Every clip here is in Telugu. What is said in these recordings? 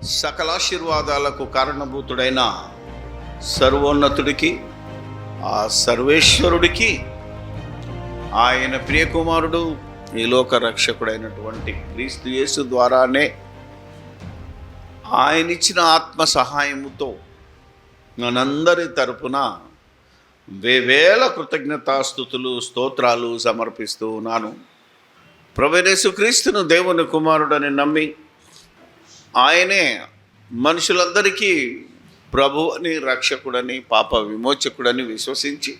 సకలాశీర్వాదాలకు కారణభూతుడైన సర్వోన్నతుడికి, ఆ సర్వేశ్వరుడికి, ఆయన ప్రియకుమారుడు ఈ లోక రక్షకుడైనటువంటి క్రీస్తు యేసు ద్వారానే ఆయన ఇచ్చిన ఆత్మ సహాయముతో మనందరి తరపున వేవేల కృతజ్ఞతాస్తుతులు స్తోత్రాలు సమర్పిస్తూ ఉన్నాను. ప్రభువైన యేసుక్రీస్తును దేవుని కుమారుడని నమ్మి ఆయనే మనుషులందరికీ ప్రభువుని, రక్షకుడని, పాప విమోచకుడని విశ్వసించి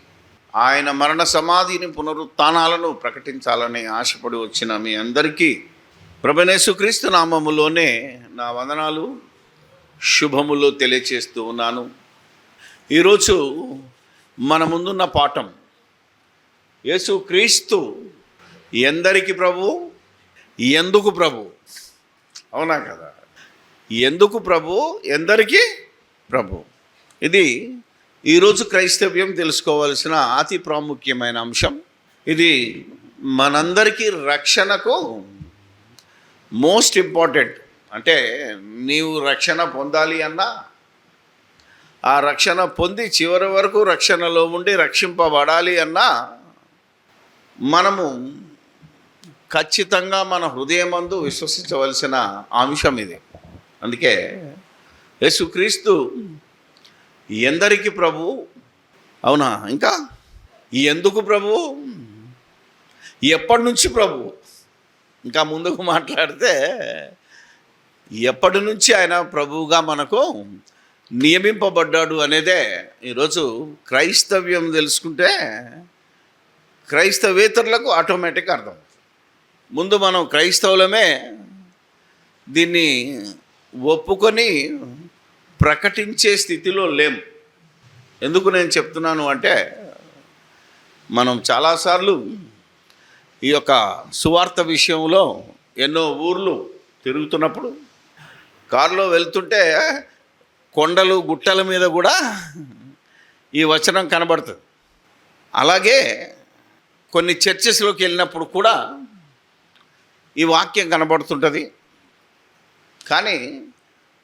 ఆయన మరణ సమాధిని, పునరుత్థానాలను ప్రకటించాలని ఆశపడి వచ్చిన మీ అందరికీ ప్రభువైన యేసుక్రీస్తు నామములోనే నా వందనాలు, శుభములు తెలియచేస్తూ ఉన్నాను. ఈరోజు మన ముందున్న పాఠం యేసుక్రీస్తు ఎందరికి ప్రభు, ఎందుకు ప్రభు. అవునా కదా? ఎందుకు ప్రభు, ఎందరికి ప్రభు. ఇది ఈరోజు క్రైస్తవ్యం తెలుసుకోవాల్సిన అతి ప్రాముఖ్యమైన అంశం. ఇది మనందరికీ రక్షణకు మోస్ట్ ఇంపార్టెంట్. అంటే నీవు రక్షణ పొందాలి అన్నా, ఆ రక్షణ పొంది చివరి వరకు రక్షణలో ఉండి రక్షింపబడాలి అన్నా మనము ఖచ్చితంగా మన హృదయమందు విశ్వసించవలసిన అంశం ఇది. అందుకే యేసుక్రీస్తు ఎందరికి ప్రభు, అవునా, ఇంకా ఎందుకు ప్రభు, ఎప్పటి నుంచి ప్రభు, ఇంకా ముందుకు మాట్లాడితే ఎప్పటి నుంచి ఆయన ప్రభువుగా మనకు నియమింపబడ్డాడు అనేదే ఈరోజు క్రైస్తవ్యం తెలుసుకుంటే క్రైస్తవేతరులకు ఆటోమేటిక్ అర్థం. ముందు మనం క్రైస్తవులమే దీన్ని ఒప్పుకొని ప్రకటించే స్థితిలో లేం. ఎందుకు నేను చెప్తున్నాను అంటే, మనం చాలాసార్లు ఈ యొక్క సువార్త విషయంలో ఎన్నో ఊర్లు తిరుగుతున్నప్పుడు కారులో వెళ్తుంటే కొండలు గుట్టల మీద కూడా ఈ వచనం కనబడుతుంది. అలాగే కొన్ని చర్చెస్లోకి వెళ్ళినప్పుడు కూడా ఈ వాక్యం కనబడుతుంటుంది. కానీ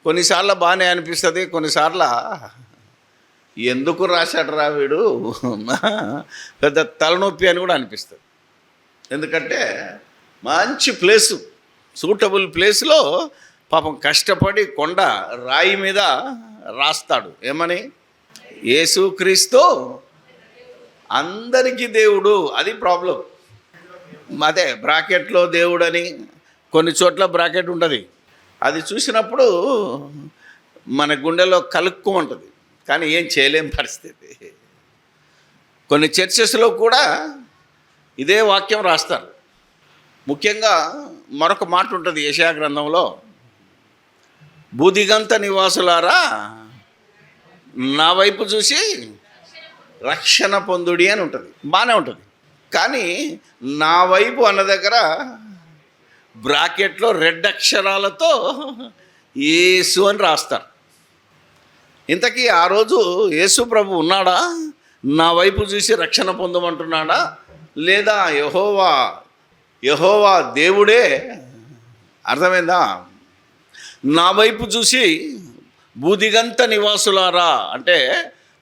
కొన్నిసార్లు బాగానే అనిపిస్తుంది, కొన్నిసార్లు ఎందుకు రాశాడు రా వీడు, పెద్ద తలనొప్పి అని కూడా అనిపిస్తుంది. ఎందుకంటే మంచి ప్లేసు, సూటబుల్ ప్లేస్లో పాపం కష్టపడి కొండ రాయి మీద రాస్తాడు. ఏమని? యేసుక్రీస్తు అందరికీ దేవుడు. అది ప్రాబ్లం. అదే బ్రాకెట్లో దేవుడని, కొన్ని చోట్ల బ్రాకెట్ ఉంటుంది. అది చూసినప్పుడు మన గుండెలో కలుక్కుమంటుంది, కానీ ఏం చేయలేని పరిస్థితి. కొన్ని చర్చెస్లో కూడా ఇదే వాక్యం రాస్తారు. ముఖ్యంగా మరొక మాట ఉంటుంది యెషయా గ్రంథంలో, బూదిగంత నివాసులారా నా వైపు చూసి రక్షణ పొందుడి అని ఉంటుంది. బాగానే ఉంటుంది. కానీ నా వైపు అన్న దగ్గర బ్రాకెట్లో రెడ్ అక్షరాలతో యేసు అని రాస్తారు. ఇంతకీ ఆ రోజు యేసు ప్రభు ఉన్నాడా? నా వైపు చూసి రక్షణ పొందమంటున్నాడా? లేదా యెహోవా దేవుడే? అర్థమైందా? నా వైపు చూసి బూదిగంత నివాసులారా అంటే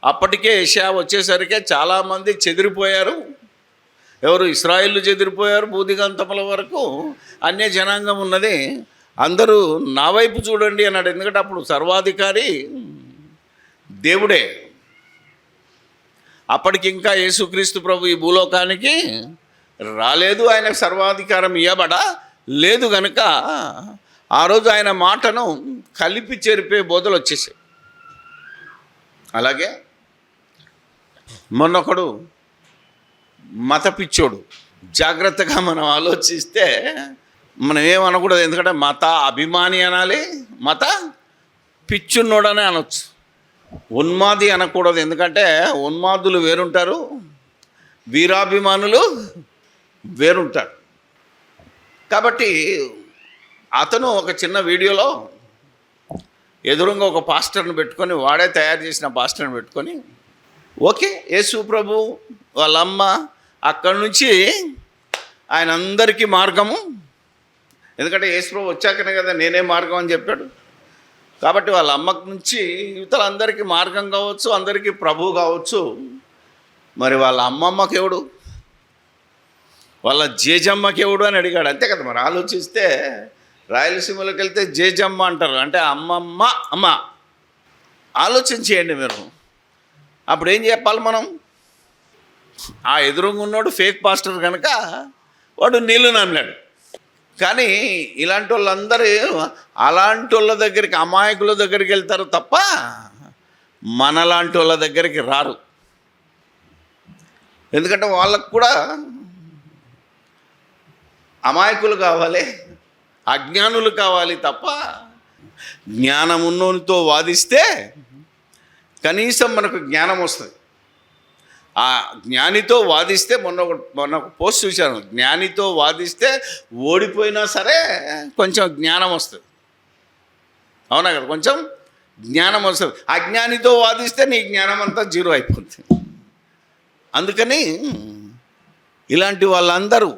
అప్పటికే యెషయా వచ్చేసరికి చాలామంది చెదిరిపోయారు. ఎవరు? ఇశ్రాయేలు చెదిరిపోయారు. బూదిగంతముల వరకు అన్య జనాంగం ఉన్నది. అందరూ నా వైపు చూడండి అన్నాడు. ఎందుకంటే అప్పుడు సర్వాధికారి దేవుడే. అప్పటికి ఇంకా యేసుక్రీస్తు ప్రభు ఈ భూలోకానికి రాలేదు. ఆయనకు సర్వాధికారం ఇవ్వబడలేదు కనుక ఆ రోజు ఆయన మాటను కలిపి చెరిపే బోధలు వచ్చేసాయి. అలాగే మొన్నొకడు మత పిచ్చోడు. జాగ్రత్తగా మనం ఆలోచిస్తే మనం ఏమనకూడదు. ఎందుకంటే మత అభిమాని అనాలి, మత పిచ్చున్నోడనే అనొచ్చు. ఉన్మాది అనకూడదు. ఎందుకంటే ఉన్మాదులు వేరుంటారు, వీరాభిమానులు వేరుంటారు. కాబట్టి అతను ఒక చిన్న వీడియోలో ఎదురుగా ఒక పాస్టర్ని పెట్టుకొని, వాడే తయారు చేసిన పాస్టర్ని పెట్టుకొని, ఓకే యేసు ప్రభు వాళ్ళమ్మ అక్కడి నుంచి ఆయన అందరికీ మార్గము. ఎందుకంటే యేసు ప్రభు వచ్చాకనే కదా నేనే మార్గం అని చెప్పాడు. కాబట్టి వాళ్ళ అమ్మకు నుంచి ఇవతలందరికీ మార్గం కావచ్చు, అందరికీ ప్రభువు కావచ్చు. మరి వాళ్ళ అమ్మమ్మకి ఎవడు, వాళ్ళ జేజమ్మకి ఎవడు అని అడిగాడు. అంతే కదా. మరి ఆలోచిస్తే రాయలసీమలోకి వెళ్తే జేజమ్మ అంటారు, అంటే అమ్మమ్మ అమ్మ. ఆలోచించేయండి మీరు. అప్పుడు ఏం చెప్పాలి మనం? ఆ ఎదురుగా ఉన్నోడు ఫేక్ పాస్టర్ కనుక వాడు నీళ్ళు నమ్మాడు. కానీ ఇలాంటి వాళ్ళందరూ అలాంటి వాళ్ళ దగ్గరికి, అమాయకుల దగ్గరికి వెళ్తారు తప్ప మనలాంటి వాళ్ళ దగ్గరికి రారు. ఎందుకంటే వాళ్ళకు కూడా అమాయకులు కావాలి, అజ్ఞానులు కావాలి తప్ప జ్ఞానమున్నోనితో వాదిస్తే కనీసం మనకు జ్ఞానం వస్తుంది. ఆ జ్ఞానితో వాదిస్తే మొన్న ఒక పోస్ట్ చూశాను. జ్ఞానితో వాదిస్తే ఓడిపోయినా సరే కొంచెం జ్ఞానం వస్తుంది. అవునా కదా? కొంచెం జ్ఞానం వస్తుంది. అజ్ఞానితో వాదిస్తే నీ జ్ఞానం అంతా జీరో అయిపోతుంది. అందుకని ఇలాంటి వాళ్ళందరూ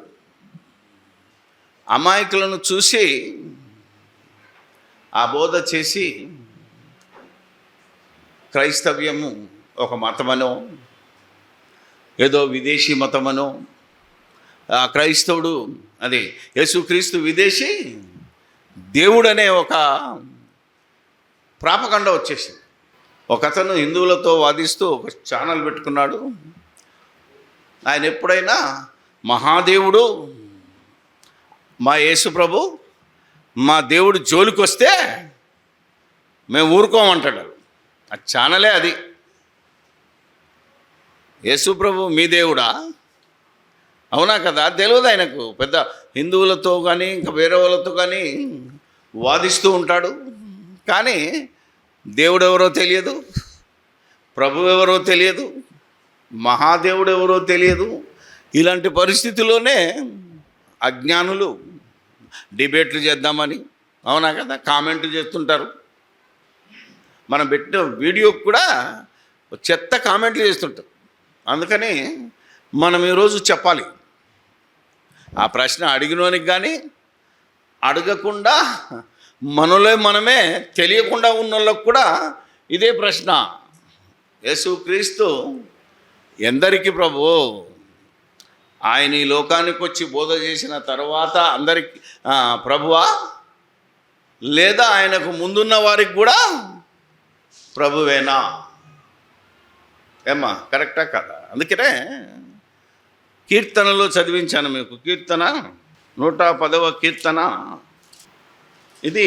అమాయకులను చూసి ఆ బోధ చేసి క్రైస్తవ్యము ఒక మతమనో, ఏదో విదేశీ మతమనో, ఆ క్రైస్తవుడు అది యేసుక్రీస్తు విదేశీ దేవుడనే ఒక ప్రాపగండ వచ్చేసింది. ఒకతను హిందువులతో వాదిస్తూ ఒక ఛానల్ పెట్టుకున్నాడు. ఆయన ఎప్పుడైనా మహాదేవుడు, మా యేసు ప్రభు, మా దేవుడు జోలికి వస్తే మేము ఊరుకోమంటాడు. ఆ ఛానలే అది. యేసు ప్రభు మీ దేవుడా? అవునా కదా? తెలియదు ఆయనకు. పెద్ద హిందువులతో కానీ ఇంకా వేరే వాళ్ళతో కానీ వాదిస్తూ ఉంటాడు. కానీ దేవుడు ఎవరో తెలియదు, ప్రభు ఎవరో తెలియదు, మహాదేవుడు ఎవరో తెలియదు. ఇలాంటి పరిస్థితిలోనే అజ్ఞానులు డిబేట్లు చేద్దామని, అవునా కదా, కామెంట్లు చేస్తుంటారు. మనం పెట్టిన వీడియోకి కూడా చెత్త కామెంట్లు చేస్తుంటారు. అందుకని మనం ఈరోజు చెప్పాలి. ఆ ప్రశ్న అడిగినోనికి కానీ అడగకుండా మనలో మనమే తెలియకుండా ఉన్న వాళ్ళకు కూడా ఇదే ప్రశ్న. యేసుక్రీస్తు ఎందరికీ ప్రభువు? ఆయన ఈ లోకానికి వచ్చి బోధ చేసిన తర్వాత అందరికి ప్రభువా, లేదా ఆయనకు ముందున్న వారికి కూడా ప్రభువేనా? ఏమ్మా, కరెక్టా కదా? అందుకనే కీర్తనలో చదివించాను మీకు. కీర్తన 110వ కీర్తన. ఇది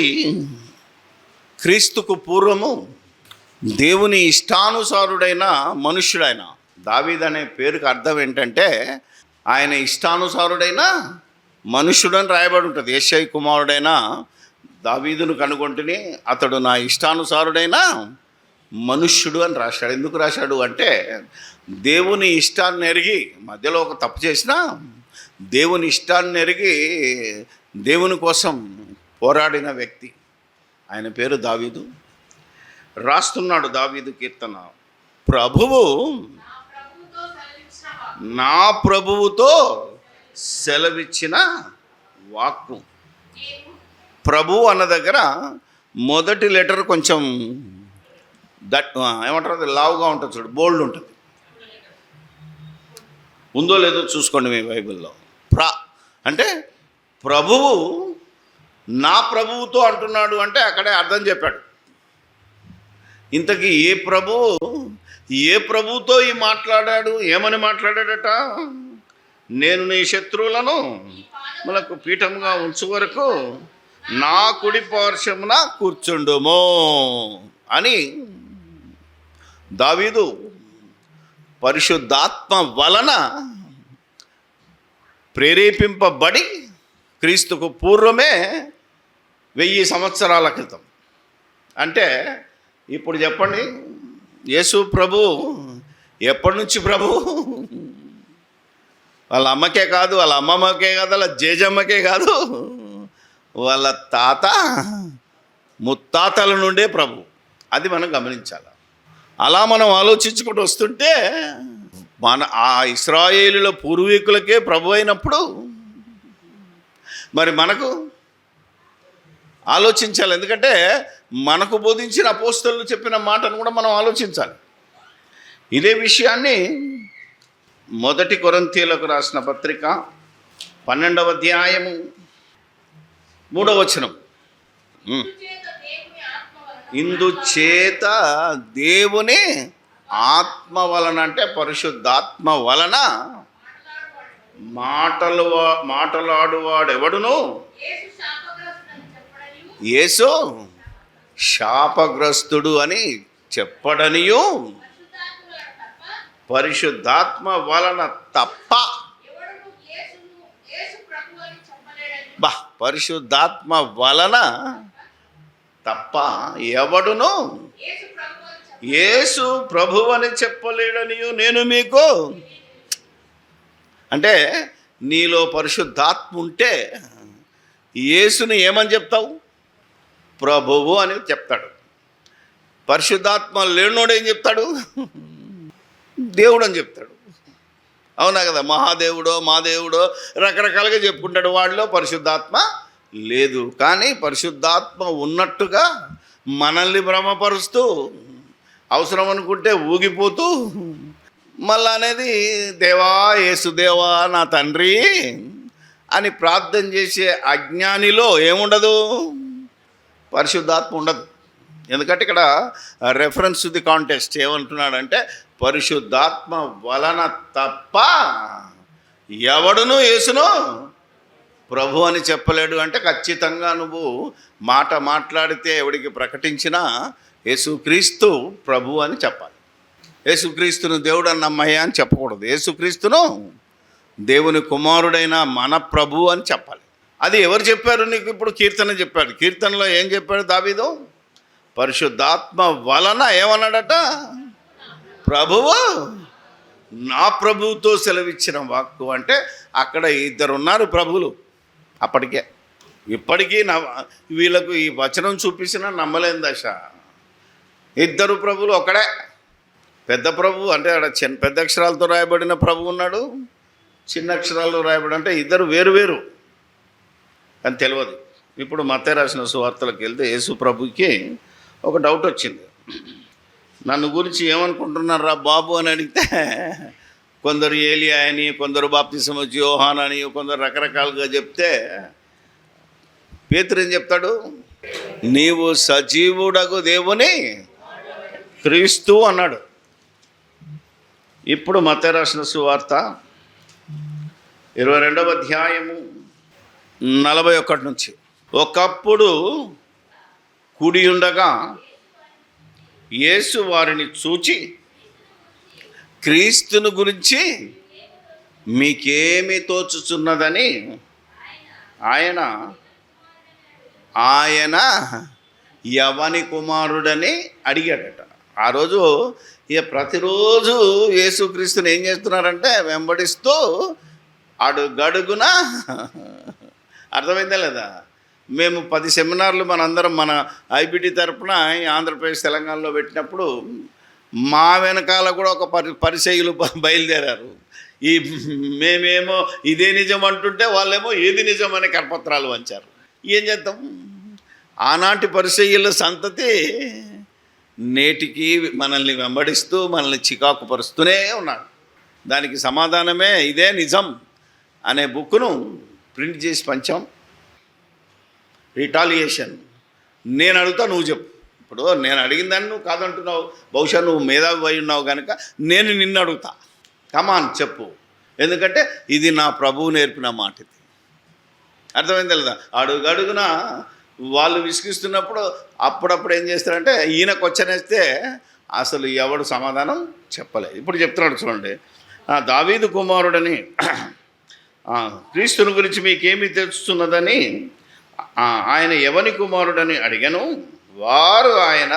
క్రీస్తుకు పూర్వము దేవుని ఇష్టానుసారుడైన మనుష్యుడైన దావీదు అనే పేరుకి అర్థం ఏంటంటే ఆయన ఇష్టానుసారుడైన మనుష్యుడని రాయబడి ఉంటుంది. యేషయి కుమారుడైన దావీదును కనుగొంటిని, అతడు నా ఇష్టానుసారుడైన మనుష్యుడు అని రాశాడు. ఎందుకు రాశాడు అంటే దేవుని ఇష్టాన్ని ఎరిగి, మధ్యలో ఒక తప్పు చేసినా దేవుని ఇష్టాన్ని ఎరిగి దేవుని కోసం పోరాడిన వ్యక్తి. ఆయన పేరు దావీదు. రాస్తున్నాడు దావీదు కీర్తన, ప్రభువు నా ప్రభువుతో సెలవిచ్చిన వాక్కు. ప్రభు అన్న దగ్గర మొదటి లెటర్ కొంచెం ఏమంటారు, అది లావుగా ఉంటుంది చూడు, బోల్డ్ ఉంటుంది. ఉందో లేదో చూసుకోండి మీ బైబిల్లో. అంటే ప్రభువు నా ప్రభువుతో అంటున్నాడు అంటే అక్కడే అర్థం చెప్పాడు. ఇంతకీ ఏ ప్రభువుతో ఈ మాట్లాడాడు? ఏమని మాట్లాడాడట? నేను నీ శత్రువులను మనకు పీఠంగా ఉంచు వరకు నా కుడి పార్శ్వమున కూర్చుండుమో అని దావీదు పరిశుద్ధాత్మ వలన ప్రేరేపింపబడి క్రీస్తుకు పూర్వమే 1000 సంవత్సరాల క్రితం, అంటే ఇప్పుడు చెప్పండి, యేసు ప్రభు ఎప్పటి నుంచి ప్రభు? వాళ్ళ అమ్మకే కాదు, వాళ్ళ అమ్మమ్మకే కాదు, వాళ్ళ జేజమ్మకే కాదు, వాళ్ళ తాత ముత్తాతల నుండే ప్రభు. అది మనం గమనించాలి. అలా మనం ఆలోచించుకుంటూ వస్తుంటే మన ఆ ఇశ్రాయేలుల పూర్వీకులకే ప్రభు అయినప్పుడు మరి మనకు ఆలోచించాలి. ఎందుకంటే మనకు బోధించిన అపోస్తలులు చెప్పిన మాటను కూడా మనం ఆలోచించాలి. ఇదే విషయాన్ని 1 కొరింథీయులకు రాసిన పత్రిక 12వ అధ్యాయము 3వ వచనం. ఇందుచేత దేవుని ఆత్మ వలన, అంటే పరిశుద్ధాత్మ వలన మాటలాడువాడు ఎవడును యేసు శాపగ్రస్తుడు అని చెప్పడనియు పరిశుద్ధాత్మ వలన తప్ప పరిశుద్ధాత్మ వలన తప్ప ఎవడును యేసు ప్రభువు అని చెప్పలేడనియు నేను మీకు. అంటే నీలో పరిశుద్ధాత్మ ఉంటే యేసుని ఏమని చెప్తావు? ప్రభువు అని చెప్తాడు. పరిశుద్ధాత్మ లేనోడు ఏం చెప్తాడు? దేవుడు అని చెప్తాడు. అవునా కదా? మహాదేవుడో మా దేవుడో రకరకాలుగా చెప్పుకుంటాడు. వాడిలో పరిశుద్ధాత్మ లేదు. కానీ పరిశుద్ధాత్మ ఉన్నట్టుగా మనల్ని భ్రమపరుస్తూ, అవసరం అనుకుంటే ఊగిపోతూ, మళ్ళా అనేది దేవా యేసుదేవా నా తండ్రి అని ప్రార్థన చేసే అజ్ఞానిలో ఏముండదు? పరిశుద్ధాత్మ ఉండదు. ఎందుకంటే ఇక్కడ రెఫరెన్స్ ది కాంటెక్స్ట్ ఏమంటున్నాడంటే పరిశుద్ధాత్మ వలన తప్ప ఎవడును యేసును ప్రభు అని చెప్పలేడు. అంటే ఖచ్చితంగా నువ్వు మాట్లాడితే ఎవడికి ప్రకటించినా యేసుక్రీస్తు ప్రభు అని చెప్పాలి. యేసుక్రీస్తును దేవుడు అన్న అమ్మయ్య అని చెప్పకూడదు. యేసుక్రీస్తును దేవుని కుమారుడైన మన ప్రభు అని చెప్పాలి. అది ఎవరు చెప్పారు నీకు? ఇప్పుడు కీర్తన చెప్పాడు. కీర్తనలో ఏం చెప్పాడు దావీదు? పరిశుద్ధాత్మ వలన ఏమన్నాడట? ప్రభువు నా ప్రభువుతో సెలవిచ్చిన వాక్కు. అంటే అక్కడ 2 ఉన్నారు ప్రభువులు అప్పటికే. ఇప్పటికీ వీళ్ళకు ఈ వచనం చూపించిన నమ్మలేని దశ. 2 ప్రభువులు ఒకడే. పెద్ద ప్రభు అంటే అక్కడ పెద్ద అక్షరాలతో రాయబడిన ప్రభు ఉన్నాడు, చిన్న అక్షరాలతో రాయబడి, అంటే 2 వేరు అని తెలియదు. ఇప్పుడు మత్తయి రాసిన సువార్తలకు వెళ్తే యేసు ప్రభుకి ఒక డౌట్ వచ్చింది. నన్ను గురించి ఏమనుకుంటున్నారా బాబు అని అడిగితే కొందరు ఏలియా అని, కొందరు బాప్తిసం వచ్చి యోహాన్ అని, కొందరు రకరకాలుగా చెప్తే పేతురు ఏం చెప్తాడు? నీవు సజీవుడగు దేవుని క్రీస్తు అన్నాడు. ఇప్పుడు మత్తయి రాసిన సువార్త 22వ అధ్యాయము 41 నుంచి. ఒకప్పుడు కుడి ఉండగా యేసు వారిని చూచి క్రీస్తును గురించి మీకేమి తోచుచున్నదని ఆయన యవని కుమారుడని అడిగాడట. ఆ రోజు ఇక ప్రతిరోజు యేసుక్రీస్తుని ఏం చేస్తున్నారంటే వెంబడిస్తూ అడుగడుగున, అర్థమైందా లేదా? మేము 10 సెమినార్లు మనందరం మన ఐబిటి తరపున ఆంధ్రప్రదేశ్ తెలంగాణలో పెట్టినప్పుడు మా వెనకాల కూడా ఒక పరిచయులు బయలుదేరారు. మేమేమో ఇదే నిజం అంటుంటే వాళ్ళేమో ఏది నిజం అనే కరపత్రాలు వంచారు. ఏం చేద్దాం? ఆనాటి పరిచయుల సంతతి నేటికి మనల్ని వెంబడిస్తూ మనల్ని చికాకు పరుస్తూనే ఉన్నాడు. దానికి సమాధానమే ఇదే నిజం అనే బుక్ను ప్రింట్ చేసి పంచాం. రిటాలియేషన్. నేను అడుగుతా, నువ్వు చెప్పు. ఇప్పుడు నేను అడిగిన దాన్ని నువ్వు కాదంటున్నావు, బహుశా నువ్వు మేధావి అయి ఉన్నావు కనుక నేను నిన్ను అడుగుతా, కమాన్ చెప్పు. ఎందుకంటే ఇది నా ప్రభువు నేర్పిన మాట. ఇది అర్థమైంది లేదా? అడుగడుగున వాళ్ళు విసిగిస్తున్నప్పుడు అప్పుడప్పుడు ఏం చేస్తారంటే ఈయన క్వశ్చన్ వేస్తే అసలు ఎవడు సమాధానం చెప్పలేదు. ఇప్పుడు చెప్తున్నాడు చూడండి. దావీదు కుమారుడని క్రీస్తుని గురించి మీకేమి తెలుస్తున్నదని ఆయన ఎవని కుమారుడని అడిగాను. వారు ఆయన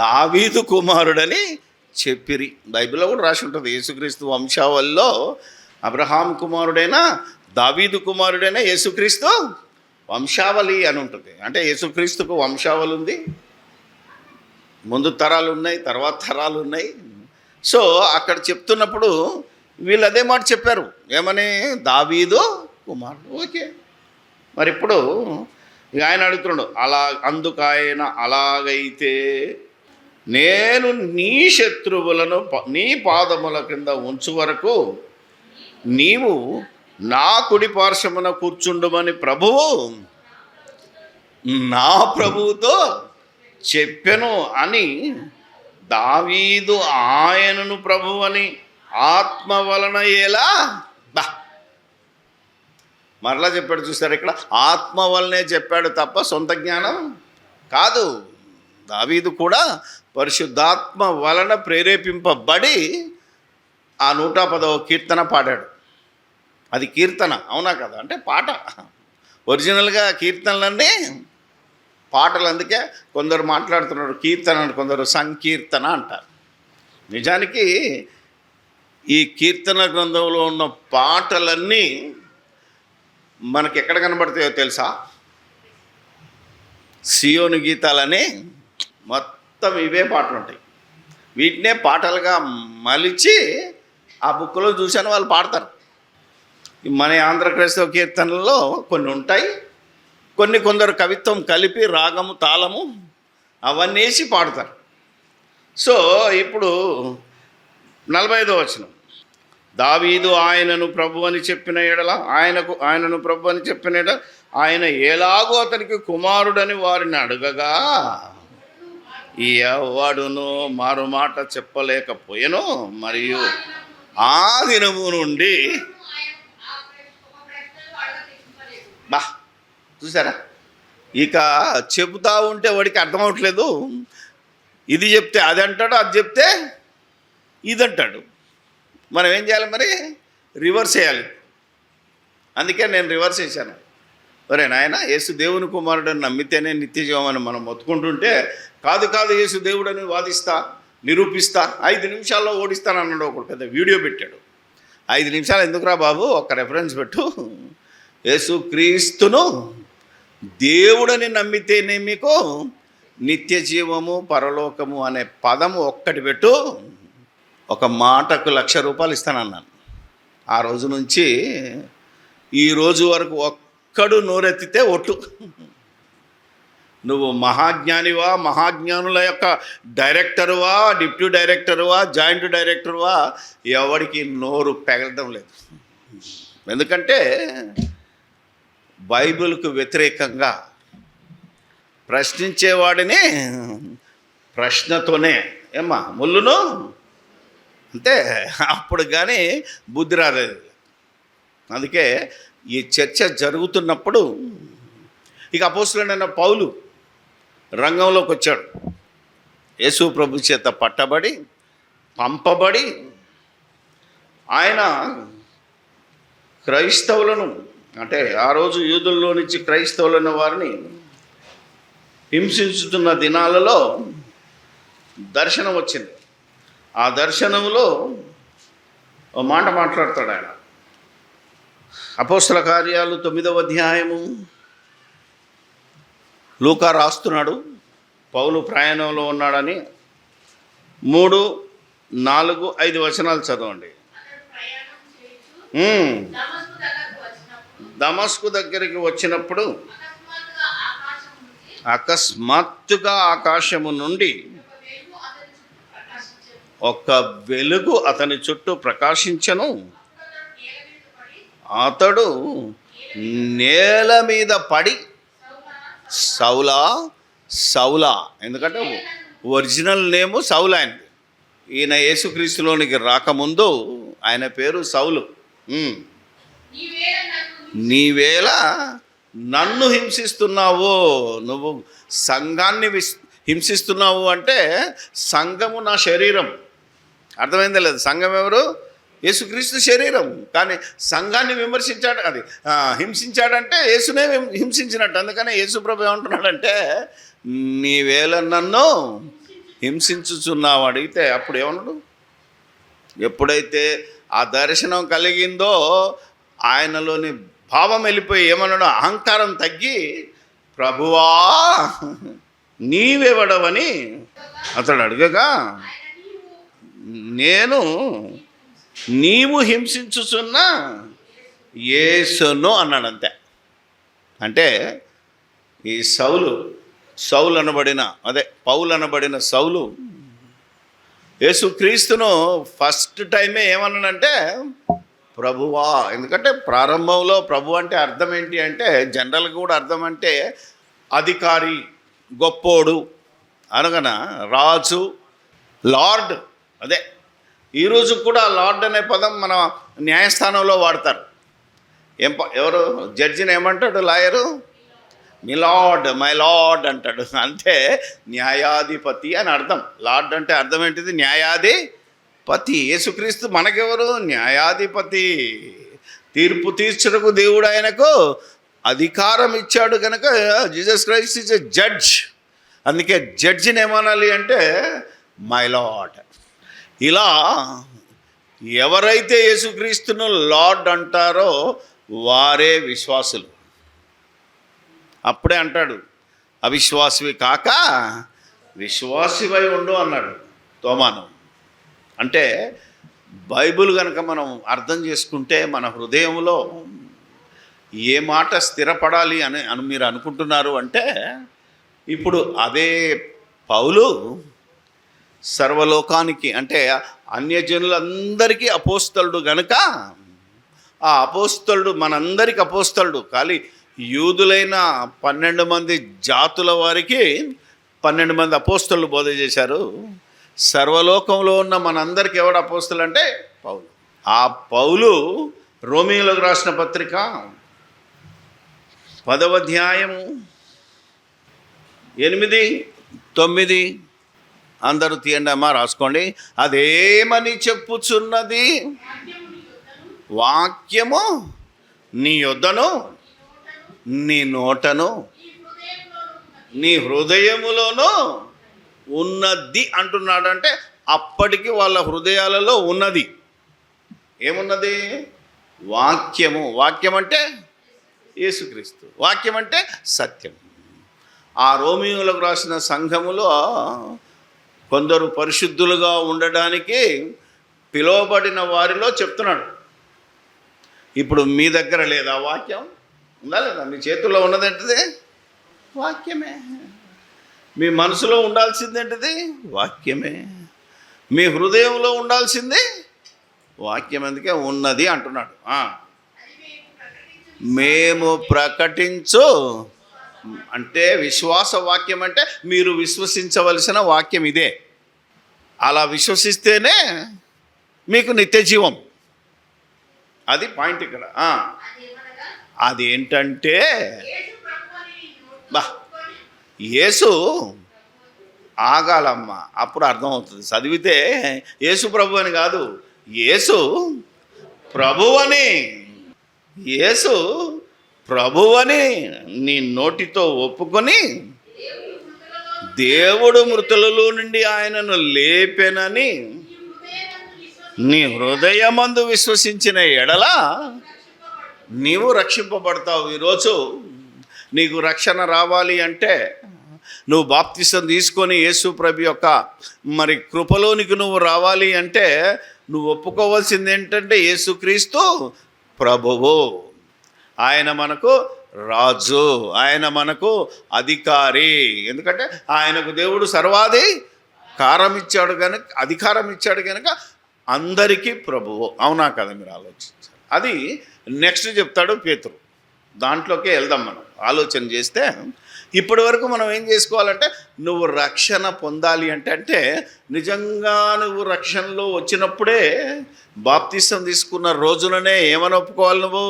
దావీదు కుమారుడని చెప్పిరి. బైబిల్లో కూడా రాసి ఉంటుంది. యేసుక్రీస్తు వంశావళిలో అబ్రహాం కుమారుడైన దావీదు కుమారుడైన యేసుక్రీస్తు వంశావళి అని ఉంటుంది. అంటే యేసుక్రీస్తుకు వంశావళి ఉంది, ముందు తరాలు ఉన్నాయి, తర్వాత తరాలు ఉన్నాయి. సో అక్కడ చెప్తున్నప్పుడు వీళ్ళు అదే మాట చెప్పారు. ఏమని? దావీదు కుమారుడు. ఓకే, మరి ఇప్పుడు ఇక ఆయన అడుగుతున్నాడు, అందుకు ఆయన, అలాగైతే నేను నీ శత్రువులను నీ పాదముల కింద ఉంచు వరకు నీవు నా కుడి పార్శ్వమున కూర్చుండుమని ప్రభువు నా ప్రభువుతో చెప్పెను అని దావీదు ఆయనను ప్రభువు అని ఆత్మ వలన ఎలా మరలా చెప్పాడు. చూస్తారు, ఇక్కడ ఆత్మ వలనే చెప్పాడు తప్ప సొంత జ్ఞానం కాదు. దావీదు కూడా పరిశుద్ధాత్మ వలన ప్రేరేపింపబడి ఆ 110వ కీర్తన పాడాడు. అది కీర్తన, అవునా కదా? అంటే పాట. ఒరిజినల్గా కీర్తనలన్నీ పాటలు. అందుకే కొందరు మాట్లాడుతున్నారు కీర్తన, కొందరు సంకీర్తన అంటారు. నిజానికి ఈ కీర్తన గ్రంథంలో ఉన్న పాటలన్నీ మనకి ఎక్కడ కనబడతాయో తెలుసా? సియోను గీతాలని మొత్తం ఇవే పాటలు ఉంటాయి. వీటినే పాటలుగా మలిచి ఆ బుక్లో చూసాను వాళ్ళు పాడతారు. మన ఆంధ్ర క్రైస్తవ కీర్తనల్లో కొన్ని ఉంటాయి, కొందరు కవిత్వం కలిపి రాగము తాళము అవన్నీ వేసి పాడతారు. సో ఇప్పుడు 45వ వచనం, దావీదు ఆయనను ప్రభు అని చెప్పిన ఎడల, ఆయనను ప్రభు అని చెప్పిన ఎడల ఆయన ఎలాగో అతనికి కుమారుడని వారిని అడగగా ఎవడును మారు మాట చెప్పలేకపోయెను. మరియు ఆ దినము నుండి చూసారా, ఇక చెబుతా ఉంటే వాడికి అర్థం అవట్లేదు. ఇది చెప్తే అది అంటాడు, అది చెప్తే ఇది అంటాడు. మనం ఏం చేయాలి మరి? రివర్స్ చేయాలి. అందుకే నేను రివర్స్ చేశాను. ఒరే నాయన, యేసు దేవుని కుమారుడని నమ్మితేనే నిత్య జీవమని మనం మొత్తుకుంటుంటే, కాదు యేసు దేవుడని వాదిస్తా, నిరూపిస్తా, 5 నిమిషాల్లో ఓడిస్తాను అన్నాడు. ఒకడు పెద్ద వీడియో పెట్టాడు. 5 నిమిషాలు ఎందుకురా బాబు, ఒక రెఫరెన్స్ పెట్టు. యేసు క్రీస్తును దేవుడని నమ్మితేనే మీకు నిత్య జీవము పరలోకము అనే పదము ఒక్కటి పెట్టు, ఒక మాటకు ₹1,00,000 ఇస్తానన్నాను. ఆ రోజు నుంచి ఈ రోజు వరకు ఒక్కడు నోరెత్తితే ఒట్టు. నువ్వు మహాజ్ఞానివా, మహాజ్ఞానుల యొక్క డైరెక్టరువా, డిప్యూటీ డైరెక్టరువా, జాయింట్ డైరెక్టరువా, ఎవరికి నోరు పెగలడం లేదు. ఎందుకంటే బైబిల్కు వ్యతిరేకంగా ప్రశ్నించేవాడిని ప్రశ్నతోనే ఏమ్మా ముళ్ళును అంటే అప్పుడు కానీ బుద్ధి రాలేదు. అందుకే ఈ చర్చ జరుగుతున్నప్పుడు ఇక అపోస్తలుడైన పౌలు రంగంలోకి వచ్చాడు. యేసు ప్రభు చేత పట్టబడి పంపబడి ఆయన క్రైస్తవులను, అంటే ఆ రోజు యూదుల్లో నుంచి క్రైస్తవులైన వారిని హింసించుతున్న దినాలలో దర్శనం వచ్చింది. ఆ దర్శనంలో ఓ మాట మాట్లాడతాడు ఆయన. అపోస్తల కార్యాలు 9వ అధ్యాయము. లూకా రాస్తున్నాడు, పౌలు ప్రయాణంలో ఉన్నాడని. 3, 4, 5 వచనాలు చదవండి. దమస్కు దగ్గరికి వచ్చినప్పుడు అకస్మాత్తుగా ఆకాశము నుండి ఒక వెలుగు అతని చుట్టూ ప్రకాశించెను. అతడు నేల మీద పడి సౌలా సౌలా, ఎందుకంటే ఒరిజినల్ నేము సౌలు ఆయనది. ఈయన యేసుక్రీస్తులోనికి రాకముందు ఆయన పేరు సౌలు. నీవేళ నన్ను హింసిస్తున్నావు, నువ్వు సంఘాన్ని హింసిస్తున్నావు అంటే సంఘము నా శరీరం. అర్థమైందా లేదు? సంఘం ఎవరు? యేసుక్రీస్తు శరీరం. కానీ సంఘాన్ని విమర్శించాడు, అది హింసించాడంటే యేసునే హింసించినట్టు. అందుకనే యేసుప్రభు ఏమంటున్నాడంటే, నీవేళ నన్ను హింసించుచున్నావు అడిగితే అప్పుడు ఏమన్నాడు? ఎప్పుడైతే ఆ దర్శనం కలిగిందో ఆయనలోని భావం వెళ్ళిపోయి ఏమన్నాడు? అహంకారం తగ్గి, ప్రభువా నీవెవడవని అతడు అడగగా, నేను నీవు హింసించుచున్న యేసును అన్నాడు. అంతే. అంటే ఈ సౌలు అనబడిన పౌలు అనబడిన సౌలు యేసుక్రీస్తును ఫస్ట్ టైమే ఏమన్నానంటే ప్రభువా. ఎందుకంటే ప్రారంభంలో ప్రభు అంటే అర్థం ఏంటి అంటే జనరల్గా కూడా అర్థం అంటే అధికారి, గొప్పోడు అనగన రాజు, లార్డ్. ఈరోజు కూడా లార్డ్ అనే పదం మన న్యాయస్థానంలో వాడతారు. ఎవరు జడ్జిని ఏమంటాడు లాయరు? మై లార్డ్ అంటాడు. అంటే న్యాయాధిపతి అని అర్థం. లార్డ్ అంటే అర్థం ఏంటిది? న్యాయాధిపతి. యేసుక్రీస్తు మనకెవరు? న్యాయాధిపతి. తీర్పు తీర్చుటకు దేవుడు ఆయనకు అధికారం ఇచ్చాడు కనుక Jesus Christ is a judge. అందుకే జడ్జిని ఏమనాలి అంటే మై లార్డ్. ఇలా ఎవరైతే యేసుక్రీస్తును లార్డ్ అంటారో వారే విశ్వాసులు. అప్పుడే అంటాడు అవిశ్వాసివి కాక విశ్వాసివై ఉండు అన్నాడు తోమాను. అంటే బైబిల్ కనుక మనం అర్థం చేసుకుంటే మన హృదయంలో ఏ మాట స్థిరపడాలి అని మీరు అనుకుంటున్నారు అంటే, ఇప్పుడు అదే పౌలు సర్వలోకానికి అంటే అన్యజనులందరికీ అపోస్తలుడు గనుక ఆ అపోస్తలుడు మనందరికి అపోస్తలుడు. కానీ యూదులైన 12 మంది జాతుల వారికి 12 మంది అపోస్తలులు బోధ చేశారు. సర్వలోకంలో ఉన్న మనందరికి ఎవడు అపోస్తలు అంటే పౌలు. ఆ పౌలు రోమీయులకు రాసిన పత్రిక 10వ అధ్యాయము 8, 9 అందరూ తీయండి అమ్మా, రాసుకోండి. అదేమని చెప్పుచున్నది? వాక్యము నీ యొద్దను, నీ నోటను, నీ హృదయములోనూ ఉన్నది అంటున్నాడంటే అప్పటికి వాళ్ళ హృదయాలలో ఉన్నది. ఏమున్నది? వాక్యము. వాక్యం అంటే యేసుక్రీస్తు. వాక్యం అంటే సత్యం. ఆ రోమియోలకు రాసిన సంఘములో కొందరు పరిశుద్ధులుగా ఉండడానికి పిలువబడిన వారిలో చెప్తున్నాడు. ఇప్పుడు మీ దగ్గర లేదా వాక్యం? ఉందా లేదా? మీ చేతుల్లో ఉన్నదేంటిది? వాక్యమే. మీ మనసులో ఉండాల్సిందేంటిది? వాక్యమే. మీ హృదయంలో ఉండాల్సింది వాక్యం. అందుకే ఉన్నది అంటున్నాడు. మేము ప్రకటించు అంటే విశ్వాస వాక్యం అంటే మీరు విశ్వసించవలసిన వాక్యం ఇదే. అలా విశ్వసిస్తేనే మీకు నిత్య జీవం. అది పాయింట్ ఇక్కడ. అదేంటంటే యేసు ఆగాలమ్మ, అప్పుడు అర్థమవుతుంది. చదివితే యేసు ప్రభు అని కాదు, యేసు ప్రభువని. యేసు ప్రభువని నీ నోటితో ఒప్పుకొని దేవుడు మృతులలో నుండి ఆయనను లేపెనని నీ హృదయమందు విశ్వసించిన ఎడల నీవు రక్షింపబడతావు. ఈరోజు నీకు రక్షణ రావాలి అంటే నువ్వు బాప్తిసం తీసుకొని యేసు ప్రభు యొక్క కృపలోనికి నువ్వు రావాలి అంటే నువ్వు ఒప్పుకోవాల్సింది ఏంటంటే యేసుక్రీస్తు ప్రభువు. ఆయన మనకు రాజు, ఆయన మనకు అధికారి. ఎందుకంటే ఆయనకు దేవుడు సర్వాధికారం ఇచ్చాడు కనుక, అధికారం ఇచ్చాడు కనుక అందరికీ ప్రభువు. అవునా కదా? మీరు ఆలోచించారు. అది నెక్స్ట్ చెప్తాడు పేతురు. దాంట్లోకే వెళ్దాం మనం ఆలోచన చేస్తే. ఇప్పటి వరకు మనం ఏం చేసుకోవాలంటే నువ్వు రక్షణ పొందాలి అంటే నిజంగా నువ్వు రక్షణలో వచ్చినప్పుడే బాప్తిసం తీసుకున్న రోజుననే ఏమని ఒప్పుకోవాలి? నువ్వు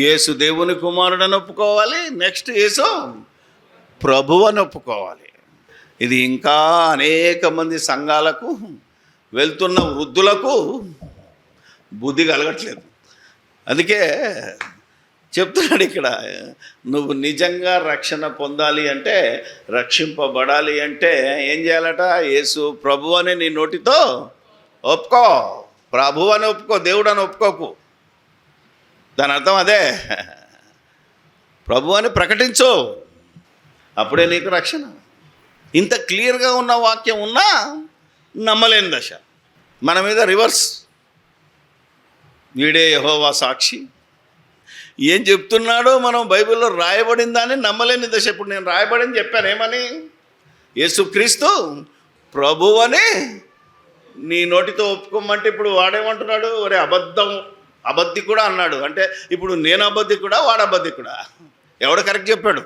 యేసు దేవుని కుమారుడని ఒప్పుకోవాలి. నెక్స్ట్ యేసు ప్రభువు అని ఒప్పుకోవాలి. ఇది ఇంకా అనేక మంది సంఘాలకు వెళ్తున్న వృద్ధులకు బుద్ధి కలగట్లేదు. అందుకే చెప్తున్నాడు ఇక్కడ, నువ్వు నిజంగా రక్షణ పొందాలి అంటే, రక్షింపబడాలి అంటే ఏం చేయాలట? యేసు ప్రభు అని నీ నోటితో ఒప్పుకో. ప్రభు అని ఒప్పుకో, దేవుడు అని ఒప్పుకోకు. దాని అర్థం అదే. ప్రభు అని ప్రకటించు, అప్పుడే నీకు రక్షణ. ఇంత క్లియర్గా ఉన్న వాక్యం ఉన్నా నమ్మలేని దశ. మన మీద రివర్స్. వీడే యెహోవా సాక్షి, ఏం చెప్తున్నాడో మనం బైబిల్లో రాయబడిన దాన్ని నమ్మలేని దశ. ఇప్పుడు నేను రాయబడింది చెప్పాను ఏమని, యేసుక్రీస్తు ప్రభువని నీ నోటితో ఒప్పుకోమంటే ఇప్పుడు వాడేమంటున్నాడు, ఒరే అబద్ధి కూడా అన్నాడు. అంటే ఇప్పుడు నేను అబద్ధి కూడా వాడు అబద్ధి కూడా. ఎవడు కరెక్ట్ చెప్పాడు?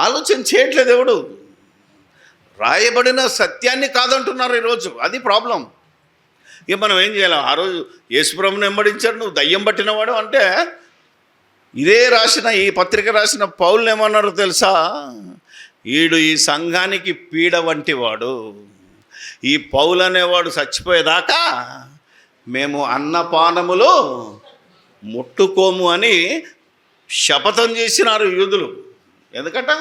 ఆలోచన చేయట్లేదు ఎవడు. రాయబడిన సత్యాన్ని కాదంటున్నారు ఈరోజు, అది ప్రాబ్లం. ఇక మనం ఏం చేయాలి? ఆ రోజు యేసుప్రభుని వెంబడించాడు, నువ్వు దయ్యం పట్టినవాడు అంటే, ఇదే రాసిన ఈ పత్రిక రాసిన పౌలుని ఏమన్నారో తెలుసా? ఈడు ఈ సంఘానికి పీడ వంటి వాడు, ఈ పౌలు అనేవాడు చచ్చిపోయేదాకా మేము అన్నపానములు ముట్టుకోము అని శపథం చేసినారు యూదులు. ఎందుకంట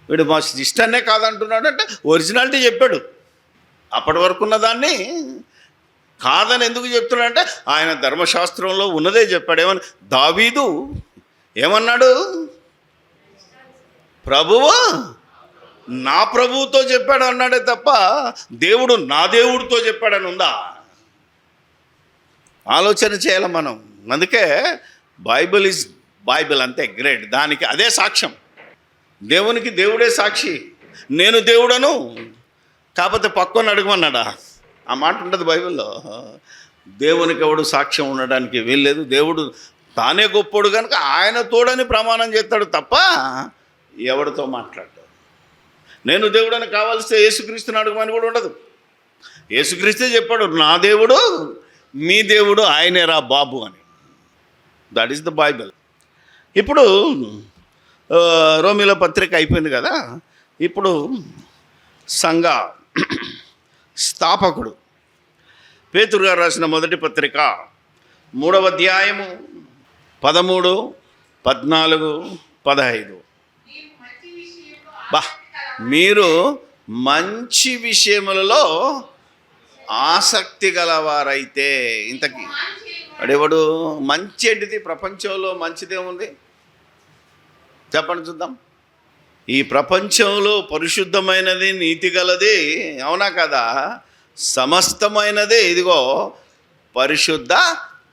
వీడు మా ఇష్టాన్నే కాదంటున్నాడు అంటే ఒరిజినాలిటీ చెప్పాడు. అప్పటి వరకు ఉన్న దాన్ని కాదని ఎందుకు చెప్తున్నాడంటే ఆయన ధర్మశాస్త్రంలో ఉన్నదే చెప్పాడు. ఏమని దావీదు ఏమన్నాడు? ప్రభువు నా ప్రభువుతో చెప్పాడు అన్నాడే తప్ప దేవుడు నా దేవుడితో చెప్పాడని ఉందా? ఆలోచన చేయాలి మనం. అందుకే బైబిల్ ఈజ్ బైబిల్, అంతే, గ్రేట్. దానికి అదే సాక్ష్యం. దేవునికి దేవుడే సాక్షి. నేను దేవుడను కాకపోతే పక్కన అడగమన్నాడా? ఆ మాట ఉంటుంది బైబిల్లో. దేవునికి ఎవడు సాక్ష్యం ఉండడానికి వీల్లేదు. దేవుడు తానే గొప్పోడు కనుక ఆయన తోడని ప్రమాణం చేస్తాడు తప్ప ఎవరితో మాట్లాడతాడు. నేను దేవుడని కావాల్స్తే యేసుక్రీస్తుని అడగమని కూడా ఉండదు. యేసుక్రీస్తే చెప్పాడు, నా దేవుడు మీ దేవుడు ఆయనేరా బాబు అని. That is the Bible. ఇప్పుడు రోమిల పత్రిక అయిపోయింది కదా. ఇప్పుడు సంఘ స్థాపకుడు పేతురు గారు రాసిన మొదటి పత్రిక 3వ అధ్యాయము 13, 14, 15. మీరు మంచి విషయములలో ఆసక్తి గలవారైతే. ఇంతకీ అడేవాడు మంచి ఏంటిది? ప్రపంచంలో మంచిదేముంది చెప్పండి చూద్దాం. ఈ ప్రపంచంలో పరిశుద్ధమైనది, నీతి గలది, అవునా కదా? సమస్తమైనదే ఇదిగో పరిశుద్ధ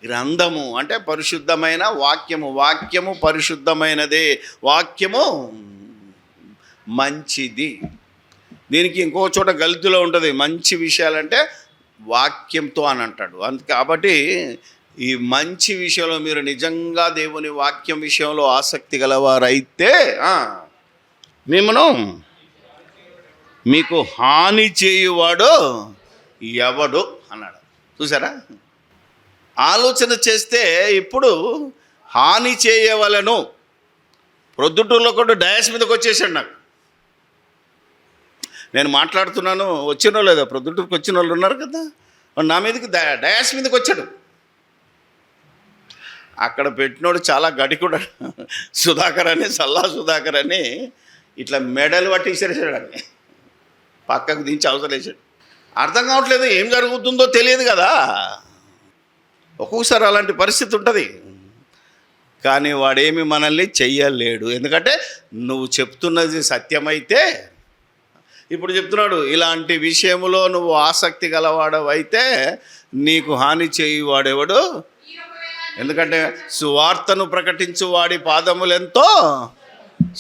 గ్రంథము. అంటే పరిశుద్ధమైన వాక్యము. వాక్యము పరిశుద్ధమైనదే, వాక్యము మంచిది. దీనికి ఇంకో చోట గల్తీలో ఉంటుంది. మంచి విషయాలంటే వాక్యంతో అని అంటాడు. కాబట్టి ఈ మంచి విషయంలో మీరు నిజంగా దేవుని వాక్యం విషయంలో ఆసక్తి గలవారైతే మిమ్మను మీకు హాని చేయువాడు ఎవడు అన్నాడు. చూసారా? ఆలోచన చేస్తే ఇప్పుడు హాని చేయవలను. ప్రొద్దుటూరులో కూడా డయాస్ మీదకి వచ్చేసాడు. నాకు నేను మాట్లాడుతున్నాను, వచ్చిన వాళ్ళు లేదా ప్రొద్దుటూరుకి వచ్చిన వాళ్ళు ఉన్నారు కదా, నా మీదకి డయాస్ మీదకి వచ్చాడు. అక్కడ పెట్టినోడు చాలా గడికుడు, సుధాకర్ అని, సల్లా సుధాకర్ అని, ఇట్లా మెడలు పట్టి ఇసిరేసాడు అని పక్కకు దించి అవసరేసాడు. అర్థం కావట్లేదు, ఏం జరుగుతుందో తెలియదు కదా. ఒక్కొక్కసారి అలాంటి పరిస్థితి ఉంటుంది. కానీ వాడేమి మనల్ని చెయ్యలేడు. ఎందుకంటే నువ్వు చెప్తున్నది సత్యమైతే. ఇప్పుడు చెప్తున్నాడు, ఇలాంటి విషయంలో నువ్వు ఆసక్తి గలవాడవైతే నీకు హాని చేయువాడెవడు? ఎందుకంటే సువార్తను ప్రకటించు వాడి పాదములెంతో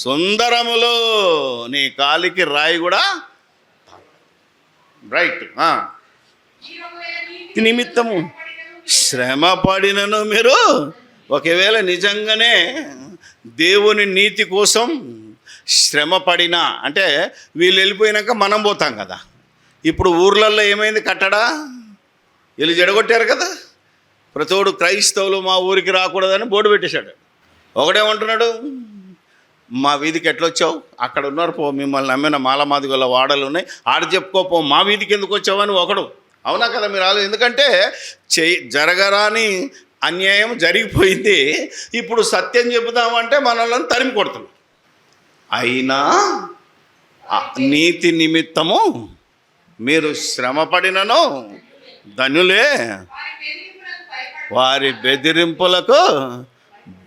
సుందరములు, నీ కాలికి రాయి కూడా రైట్. నిమిత్తము శ్రమ పడినను మీరు ఒకవేళ నిజంగానే దేవుని నీతి కోసం శ్రమ పడినా, అంటే వీళ్ళు వెళ్ళిపోయినాక మనం పోతాం కదా. ఇప్పుడు ఊర్లలో ఏమైంది? కట్టడా వీళ్ళు జడగొట్టారు కదా. ప్రతోడు క్రైస్తవులు మా ఊరికి రాకూడదని బోర్డు పెట్టేశాడు. ఒకడేమంటున్నాడు, మా వీధికి ఎట్లొచ్చావు? అక్కడ ఉన్నారు పో, మిమ్మల్ని నమ్మిన మాలమాదిగల వాడలు ఉన్నాయి, ఆడ చెప్పుకోపో, మా వీధికి ఎందుకు వచ్చావని ఒకడు. అవునా కదా? మీరు ఎందుకంటే జరగరాని అన్యాయం జరిగిపోయింది. ఇప్పుడు సత్యం చెబుదామంటే మనల్ని తరిమి కొడుతున్నాం. అయినా నీతి నిమిత్తము మీరు శ్రమపడినను ధనులే, వారి బెదిరింపులకు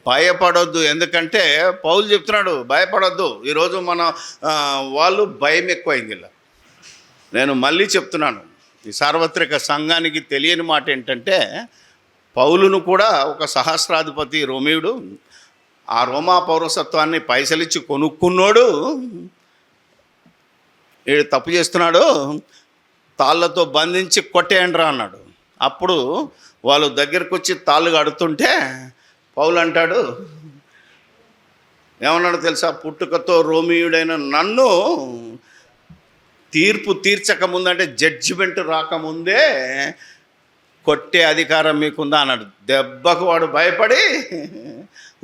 భయపడొద్దు. ఎందుకంటే పౌలు చెప్తున్నాడు, భయపడొద్దు. ఈరోజు మన వాళ్ళు భయం ఎక్కువైంది. ఇలా నేను మళ్ళీ చెప్తున్నాను, ఈ సార్వత్రిక సంఘానికి తెలియని మాట ఏంటంటే పౌలును కూడా ఒక సహస్రాధిపతి రోమీయుడు, ఆ రోమా పౌరసత్వాన్ని పైసలిచ్చి కొనుక్కున్నాడు, వీడు తప్పు చేస్తున్నాడు, తాళ్ళతో బంధించి కొట్టేయండిరా అన్నాడు. అప్పుడు వాళ్ళు దగ్గరికి వచ్చి తాళ్ళు కడుతుంటే పౌలు అంటాడు, ఏమన్నాడు తెలుసా, పుట్టుకతో రోమియుడైన నన్ను తీర్పు తీర్చక ముందంటే జడ్జిమెంట్ రాకముందే కొట్టే అధికారం మీకుందా అన్నాడు. దెబ్బకు వాడు భయపడి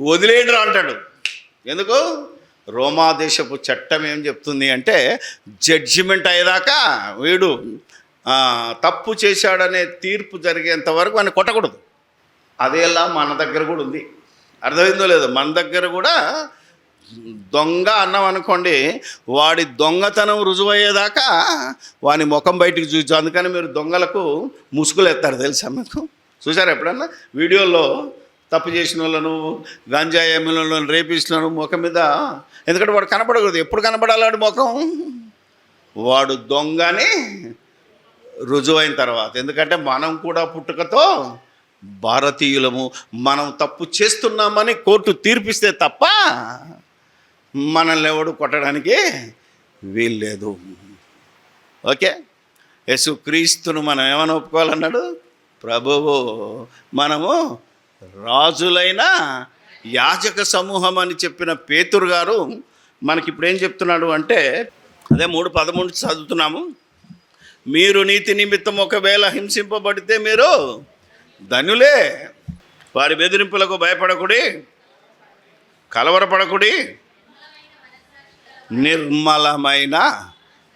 వదిలేయడరా అంటాడు. ఎందుకు? రోమా దేశపు చట్టం ఏం చెప్తుంది అంటే జడ్జిమెంట్ అయ్యేదాకా వీడు తప్పు చేశాడనే తీర్పు జరిగేంత వరకు వాడిని కొట్టకూడదు. అదేలా మన దగ్గర కూడా ఉంది. అర్థమైందో లేదో, మన దగ్గర కూడా దొంగ అన్నాం అనుకోండి, వాడి దొంగతనం రుజువయ్యేదాకా వాని ముఖం బయటికి చూచు. అందుకని మీరు దొంగలకు ముసుగులు ఎత్తారు తెలుసా మీకు? చూసారు ఎప్పుడన్నా వీడియోలో తప్పు చేసిన వాళ్ళను, గంజాయి ఎమ్మెల్యేలను, రేపిస్టులను ముఖం మీద, ఎందుకంటే వాడు కనపడకూడదు. ఎప్పుడు కనపడాలి వాడి ముఖం? వాడు దొంగని రుజువైన తర్వాత. ఎందుకంటే మనం కూడా పుట్టుకతో భారతీయులము, మనం తప్పు చేస్తున్నామని కోర్టు తీర్పిస్తే తప్ప మనల్ని ఎవడు కొట్టడానికి వీల్లేదు. ఓకే, యేసుక్రీస్తును మనం ఏమని ఒప్పుకోవాలన్నాడు? ప్రభువు. మనము రాజులైన యాజక సమూహం అని చెప్పిన పేతురు గారు మనకి ఇప్పుడు ఏం చెప్తున్నాడు అంటే, అదే 3:13 చదువుతున్నాము. మీరు నీతి నిమిత్తం ఒకవేళ హింసింపబడితే మీరు ధన్యులే, వారి బెదిరింపులకు భయపడకుడి, కలవరపడకుడి, నిర్మలమైన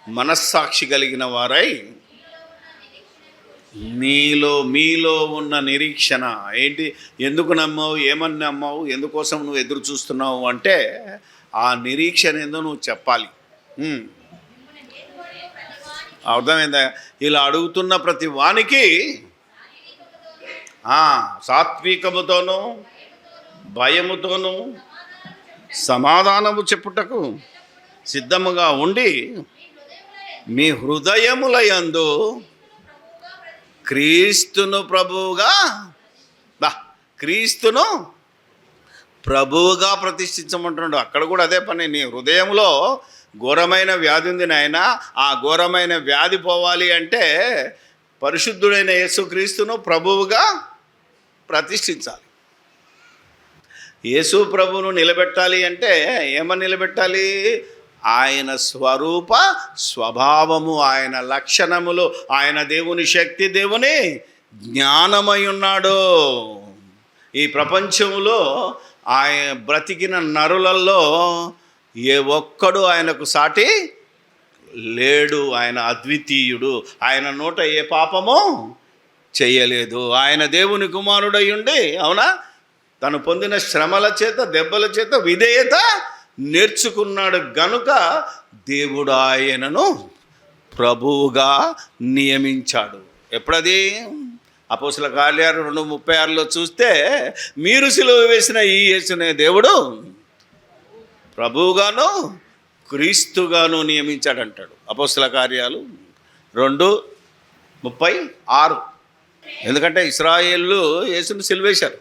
మనస్సాక్షి కలిగిన వారై మీలో ఉన్న నిరీక్షణ ఏంటి? ఎందుకు నమ్మావు, ఏమని నమ్మావు, ఎందుకోసం నువ్వు ఎదురు చూస్తున్నావు అంటే ఆ నిరీక్షణ ఏందో నువ్వు చెప్పాలి. అర్థమైందా? ఇలా అడుగుతున్న ప్రతి వానికి సాత్వికముతోనూ భయముతోనూ సమాధానము చెప్పుటకు సిద్ధముగా ఉండి మీ హృదయముల యందు క్రీస్తును ప్రభువుగా ప్రతిష్ఠించమంటున్నాడు. అక్కడ కూడా అదే పని. నీ హృదయంలో ఘోరమైన వ్యాధి ఉంది నాయన, ఆ ఘోరమైన వ్యాధి పోవాలి అంటే పరిశుద్ధుడైన యేసుక్రీస్తును ప్రభువుగా ప్రతిష్ఠించాలి. యేసు ప్రభువును నిలబెట్టాలి అంటే ఏమని నిలబెట్టాలి? ఆయన స్వరూప స్వభావము, ఆయన లక్షణములు, ఆయన దేవుని శక్తి, దేవుని జ్ఞానమై ఉన్నాడు. ఈ ప్రపంచంలో ఆయన బ్రతికిన నరులలో ఏ ఒక్కడు ఆయనకు సాటి లేడు. ఆయన అద్వితీయుడు. ఆయన నోట ఏ పాపము చేయలేదు. ఆయన దేవుని కుమారుడై ఉండి, అవునా, తను పొందిన శ్రమల చేత, దెబ్బల చేత విధేయత నేర్చుకున్నాడు గనుక దేవుడు ఆయనను ప్రభువుగా నియమించాడు. ఎప్పుడది? అపోస్తల కార్యాలు 2:36 చూస్తే మీరు సిలువ వేసిన ఈ యేసునే దేవుడు ప్రభువుగాను క్రీస్తుగాను నియమించాడంటాడు. అపోస్తల కార్యాలు 2:36. ఎందుకంటే ఇశ్రాయేలు యేసును సిలువేశారు.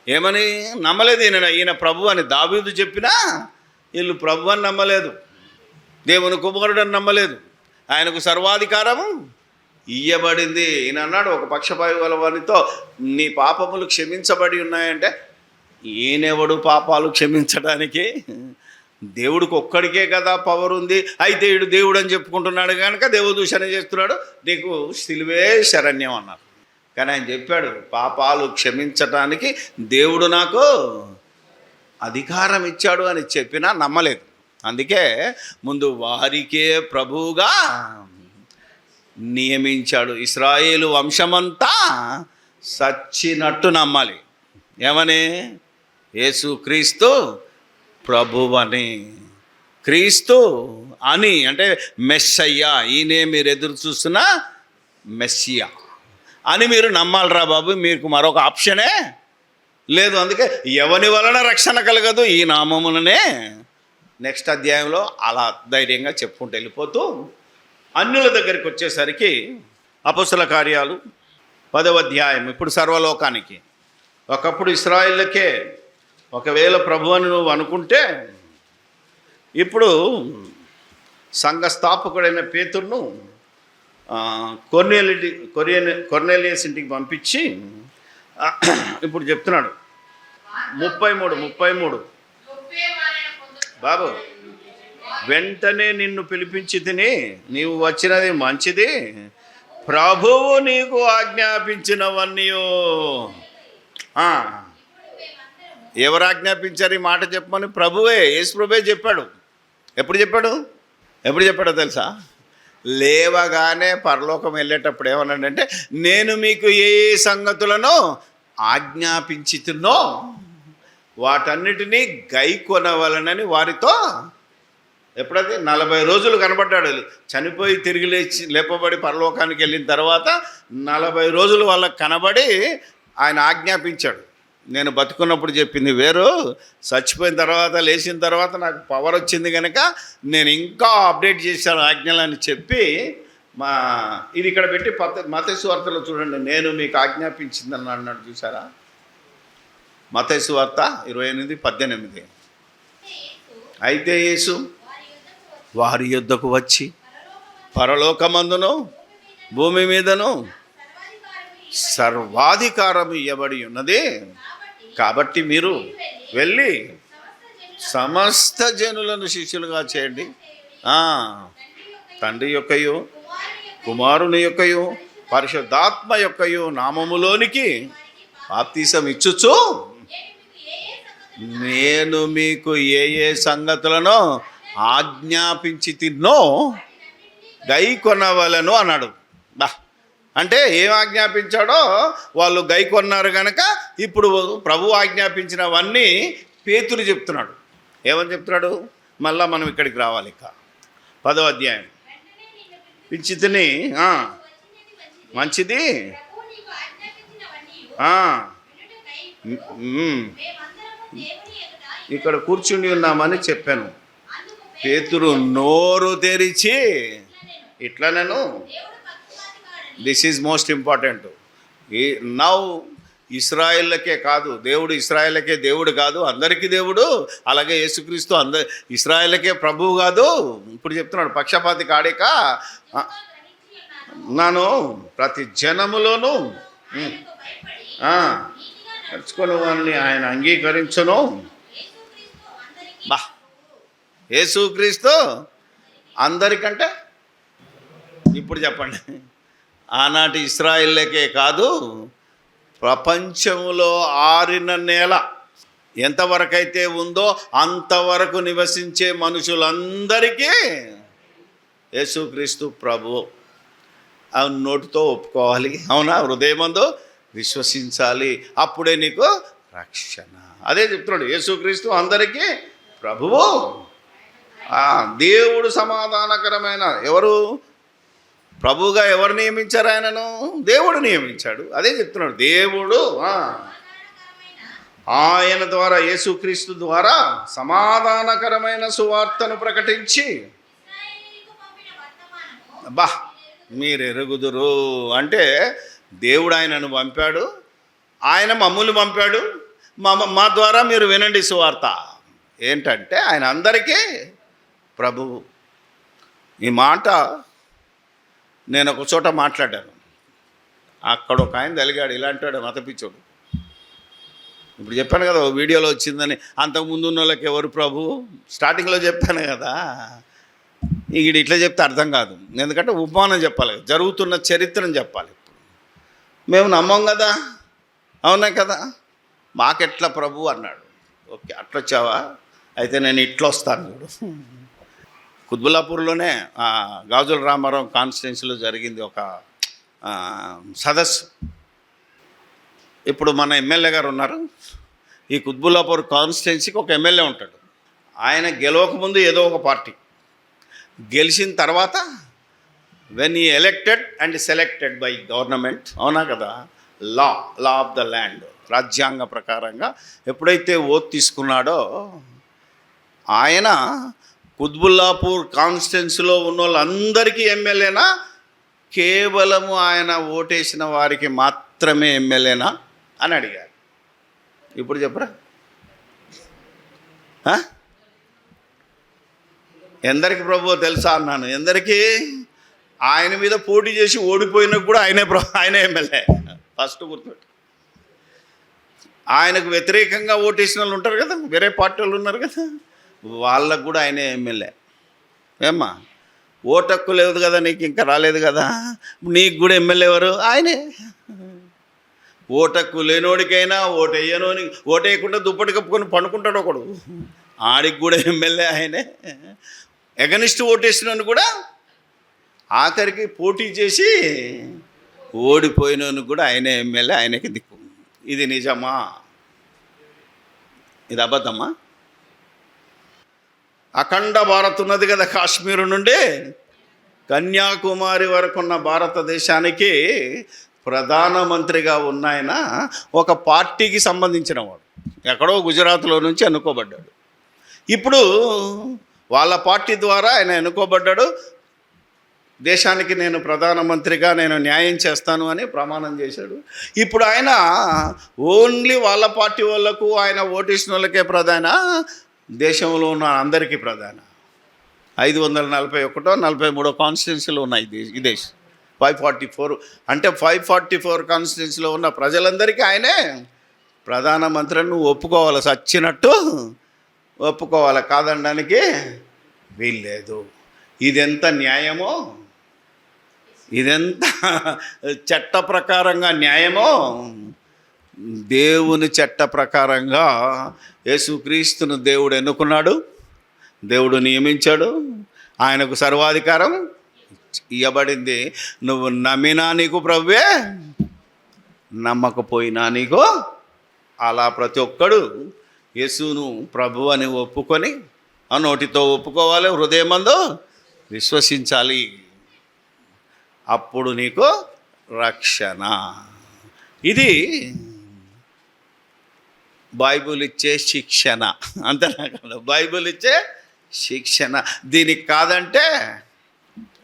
ఏమని? నమ్మలేదు. ఈయన ప్రభు అని దావీదు చెప్పినా వీళ్ళు ప్రభు అని నమ్మలేదు, దేవుని కుమారుడు అని నమ్మలేదు. ఆయనకు సర్వాధికారము ఇయ్యబడింది. ఈయన అన్నాడు ఒక పక్షపాయి వానితో, నీ పాపములు క్షమించబడి ఉన్నాయంటే ఈయనెవడు పాపాలు క్షమించడానికి? దేవుడికి ఒక్కడికే కదా పవర్ ఉంది. అయితే వీడు దేవుడు అని చెప్పుకుంటున్నాడు కనుక దేవదూషణ చేస్తున్నాడు, నీకు సిలువే శరణ్యం అన్నారు. కానీ ఆయన చెప్పాడు, పాపాలు క్షమించటానికి దేవుడు నాకు అధికారం ఇచ్చాడు అని చెప్పినా నమ్మలేదు. అందుకే ముందు వారికే ప్రభువుగా నియమించాడు. ఇశ్రాయేలు వంశమంతా సచ్చినట్టు నమ్మాలి. ఏమని? యేసుక్రీస్తు ప్రభువని. క్రీస్తు అని అంటే మెస్సయ్యా, ఈయనే మీరు ఎదురు చూస్తున్న మెస్సియా అని మీరు నమ్మాలిరా బాబు. మీకు మరొక ఆప్షనే లేదు. అందుకే ఎవని వలన రక్షణ కలగదు, ఈ నామములనే నెక్స్ట్ అధ్యాయంలో అలా ధైర్యంగా చెప్పుకుంటూ వెళ్ళిపోతూ అన్యుల దగ్గరికి వచ్చేసరికి అపోస్తల కార్యాలు 10వ అధ్యాయం. ఇప్పుడు సర్వలోకానికి. ఒకప్పుడు ఇశ్రాయేలుకే ఒకవేళ ప్రభు అని నువ్వు అనుకుంటే, ఇప్పుడు సంఘ స్థాపకుడైన పేతురును కొర్నేలియస్ ఇంటికి పంపించి ఇప్పుడు చెప్తున్నాడు 33 బాబు, వెంటనే నిన్ను పిలిపించి తిని నీవు వచ్చినది మంచిది, ప్రభువు నీకు ఆజ్ఞాపించినవన్నీ. ఎవరు ఆజ్ఞాపించారు ఈ మాట చెప్పమని? ప్రభువే, యేసు ప్రభువే చెప్పాడు. ఎప్పుడు చెప్పాడో తెలుసా? లేవగానే పరలోకం వెళ్ళేటప్పుడు ఏమన్నాడంటే, నేను మీకు ఏ సంగతులను ఆజ్ఞాపించుతున్నో వాటన్నిటినీ గైకొనవలనని వారితో. ఎప్పుడైతే 40 రోజులు కనబడ్డాడు. చనిపోయి తిరిగి లేపబడి పరలోకానికి వెళ్ళిన తర్వాత 40 రోజులు వాళ్ళకి కనబడి ఆయన ఆజ్ఞాపించాడు. నేను బతుకున్నప్పుడు చెప్పింది వేరు, చచ్చిపోయిన తర్వాత లేచిన తర్వాత నాకు పవర్ వచ్చింది కనుక నేను ఇంకా అప్డేట్ చేశాను ఆజ్ఞలని చెప్పి ఇది ఇక్కడ పెట్టి మత్తయి సువార్తలో చూడండి, నేను మీకు ఆజ్ఞాపించిందని అన్నాడు. చూసారా? మత్తయి సువార్త 28:18. అయితే యేసు వారి యొద్దకు వచ్చి పరలోకమందును భూమి మీదను సర్వాధికారము ఇవ్వబడి ఉన్నది, కాబట్టి మీరు వెళ్ళి సమస్త జనులను శిష్యులుగా చేయండి, తండ్రి యొక్కయు కుమారుని యొక్కయు పరిశుద్ధాత్మ యొక్కయు నామములోనికి బాప్తిసం ఇచ్చుచు నేను మీకు ఏ సంగతులను ఆజ్ఞాపించి తిన్నో గైకొనవలెను అన్నాడు. అంటే ఏం ఆజ్ఞాపించాడో వాళ్ళు గైకొన్నారు కనుక ఇప్పుడు ప్రభు ఆజ్ఞాపించినవన్నీ పేతురు చెప్తున్నాడు. ఏమని చెప్తున్నాడు? మళ్ళా మనం ఇక్కడికి రావాలి. ఇక 10వ అధ్యాయం. పిచ్చితిని మంచిది, ఇక్కడ కూర్చుని ఉన్నామని చెప్పాను. పేతురు నోరు తెరిచి ఇట్లా నేను this is most important. Now ఇశ్రాయేళ్ళకే కాదు దేవుడు, ఇశ్రాయేళ్ళకే దేవుడు కాదు, అందరికీ దేవుడు. అలాగే యేసుక్రీస్తు ఇశ్రాయేళ్ళకే ప్రభువు కాదు. ఇప్పుడు చెప్తున్నాడు, పక్షపాతి కాడిక నాను ప్రతి జనములోను నడుచుకొని వాళ్ళని ఆయన అంగీకరించును. యేసుక్రీస్తు అందరికంటే ఇప్పుడు చెప్పండి, ఆనాటి ఇశ్రాయేళ్ళకే కాదు ప్రపంచంలో ఆరిన నేల ఎంతవరకైతే ఉందో అంతవరకు నివసించే మనుషులందరికీ యేసుక్రీస్తు ప్రభువు. అవును, నోటితో ఒప్పుకోవాలి, అవునా, హృదయమందు విశ్వసించాలి, అప్పుడే నీకు రక్షణ. అదే చెప్తున్నాడు, యేసుక్రీస్తు అందరికీ ప్రభువు. దేవుడు సమాధానకరమైన, ఎవరు ప్రభువుగా ఎవరు నియమించారు? ఆయనను దేవుడు నియమించాడు. అదే చెప్తున్నాడు, దేవుడు ఆయన ద్వారా, యేసుక్రీస్తు ద్వారా సమాధానకరమైన సువార్తను ప్రకటించి మీరు ఎరుగుదురు. అంటే దేవుడు ఆయనను పంపాడు, ఆయన మమ్ములు పంపాడు, మా ద్వారా మీరు వినండి సువార్త. ఏంటంటే ఆయన అందరికీ ప్రభువు. ఈ మాట నేను ఒక చోట మాట్లాడాను, అక్కడ ఒక ఆయన తలిగాడు, ఇలాంటి మతపిచ్చోడు. ఇప్పుడు చెప్పాను కదా, వీడియోలో వచ్చిందని. అంతకుముందు ఉన్న వాళ్ళకి ఎవరు ప్రభువు స్టార్టింగ్లో చెప్పాను కదా. ఇది ఇట్లా చెప్తే అర్థం కాదు, ఎందుకంటే ఉపమానం చెప్పాలి, జరుగుతున్న చరిత్రను చెప్పాలి. మేము నమ్మం కదా, అవునా కదా, మాకెట్లా ప్రభు అన్నాడు. ఓకే, అట్లొచ్చావా, అయితే నేను ఇట్లా వస్తాను చూడు. కుత్బుల్లాపూర్లోనే గాజుల రామారావు కాన్స్టిట్యున్సీలో జరిగింది ఒక సదస్సు. ఇప్పుడు మన ఎమ్మెల్యే గారు ఉన్నారు, ఈ కుత్బుల్లాపూర్ కాన్స్టిట్యున్సీకి ఒక ఎమ్మెల్యే ఉంటాడు. ఆయన గెలవకముందు ఏదో ఒక పార్టీ, గెలిచిన తర్వాత వెన్ ఈ elected and selected by government, అవునా కదా, లా ఆఫ్ ద ల్యాండ్, రాజ్యాంగ ప్రకారంగా ఎప్పుడైతే ఓత్ తీసుకున్నాడో ఆయన కుత్బుల్లాపూర్ కాన్స్టిట్యున్సీలో ఉన్న వాళ్ళందరికీ ఎమ్మెల్యేనా కేవలము ఆయన ఓటేసిన వారికి మాత్రమే ఎమ్మెల్యేనా అని అడిగారు. ఇప్పుడు చెప్పరా? ఎందరికి ప్రభువో తెలుసా అన్నాను. ఎందరికి? ఆయన మీద పోటీ చేసి ఓడిపోయినా కూడా ఆయనే ఎమ్మెల్యే. ఫస్ట్ గుర్తుపెట్టు. ఆయనకు వ్యతిరేకంగా ఓటేసిన వాళ్ళు ఉంటారు కదా, వేరే పార్టీ వాళ్ళు ఉన్నారు కదా, వాళ్ళకు కూడా ఆయనే ఎమ్మెల్యే. ఏమ్మా, ఓటక్కు లేదు కదా నీకు, ఇంకా రాలేదు కదా, నీకు కూడా ఎమ్మెల్యే ఎవరు? ఆయనే. ఓటక్కు లేనోడికైనా ఓటేయనోని, ఓటేయకుండా దుప్పటి కప్పుకొని పండుకుంటాడు ఒకడు, ఆడికి కూడా ఎమ్మెల్యే ఆయనే. ఎగనిస్ట్ ఓటేసినోని కూడా ఆఖరికి పోటీ చేసి ఓడిపోయినోని కూడా ఆయనే ఎమ్మెల్యే, ఆయనకి దిక్కు. ఇది నిజమా? ఇది అబద్ధమా? అఖండ భారత్ ఉన్నది కదా, కాశ్మీరు నుండి కన్యాకుమారి వరకు ఉన్న భారతదేశానికి ప్రధానమంత్రిగా ఉన్న ఆయన ఒక పార్టీకి సంబంధించిన వాడు. ఎక్కడో గుజరాత్లో నుంచి ఎన్నుకోబడ్డాడు. ఇప్పుడు వాళ్ళ పార్టీ ద్వారా ఆయన ఎన్నుకోబడ్డాడు. దేశానికి నేను ప్రధానమంత్రిగా నేను న్యాయం చేస్తాను అని ప్రమాణం చేశాడు. ఇప్పుడు ఆయన ఓన్లీ వాళ్ళ పార్టీ వాళ్ళకు, ఆయన ఓటేసిన వాళ్ళకే ప్రధాన, దేశంలో ఉన్న అందరికీ ప్రధాన. 541 43 కాన్స్టిట్యున్సీలు ఉన్నాయి ఈ దేశం. 544 అంటే 544 కాన్స్టిట్యున్సీలో ఉన్న ప్రజలందరికీ ఆయనే ప్రధానమంత్రిని. నువ్వు ఒప్పుకోవాలి, సచ్చినట్టు ఒప్పుకోవాలి, కాదనడానికి వీల్లేదు. ఇదెంత న్యాయమో, ఇదెంత చట్ట ప్రకారంగా న్యాయమో. దేవుని చట్ట ప్రకారంగా యేసుక్రీస్తును దేవుడు ఎన్నుకున్నాడు, దేవుడు నియమించాడు, ఆయనకు సర్వాధికారం ఇవ్వబడింది. నువ్వు నమ్మినా నీకు ప్రభువే, నమ్మకపోయినా నీకు. అలా ప్రతి ఒక్కడు యేసును ప్రభు అని ఒప్పుకొని ఆ నోటితో ఒప్పుకోవాలి, హృదయమందు విశ్వసించాలి. అప్పుడు నీకు రక్షణ. ఇది బైబిల్ ఇచ్చే శిక్షణ, అంతేనా కదా? బైబిల్ ఇచ్చే శిక్షణ. దీనికి కాదంటే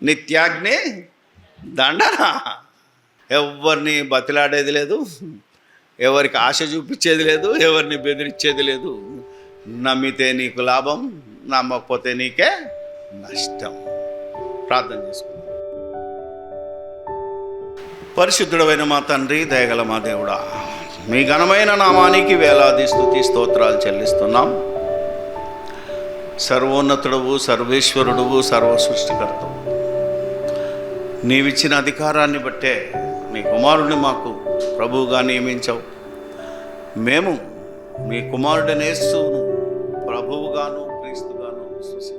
నిత్యాగ్ని దండన. ఎవరిని బతిలాడేది లేదు, ఎవరికి ఆశ చూపించేది లేదు, ఎవరిని బెదిరించేది లేదు. నమ్మితే నీకు లాభం, నమ్మకపోతే నీకే నష్టం. ప్రార్థన చేసుకుందాం. పరిశుద్ధుడైన మా తండ్రి, దయగల మా దేవుడా, మీ ఘనమైన నామానికి వేలాది స్తుతి స్తోత్రాలు చెల్లిస్తున్నాం. సర్వోన్నతుడవు, సర్వేశ్వరుడువు, సర్వ సృష్టికర్తవు. నీవిచ్చిన అధికారాన్ని బట్టే నీ కుమారుడిని మాకు ప్రభువుగా నియమించావు. మేము మీ కుమారుడిని యేసును ప్రభువుగాను క్రీస్తుగాను విశ్వసించాం.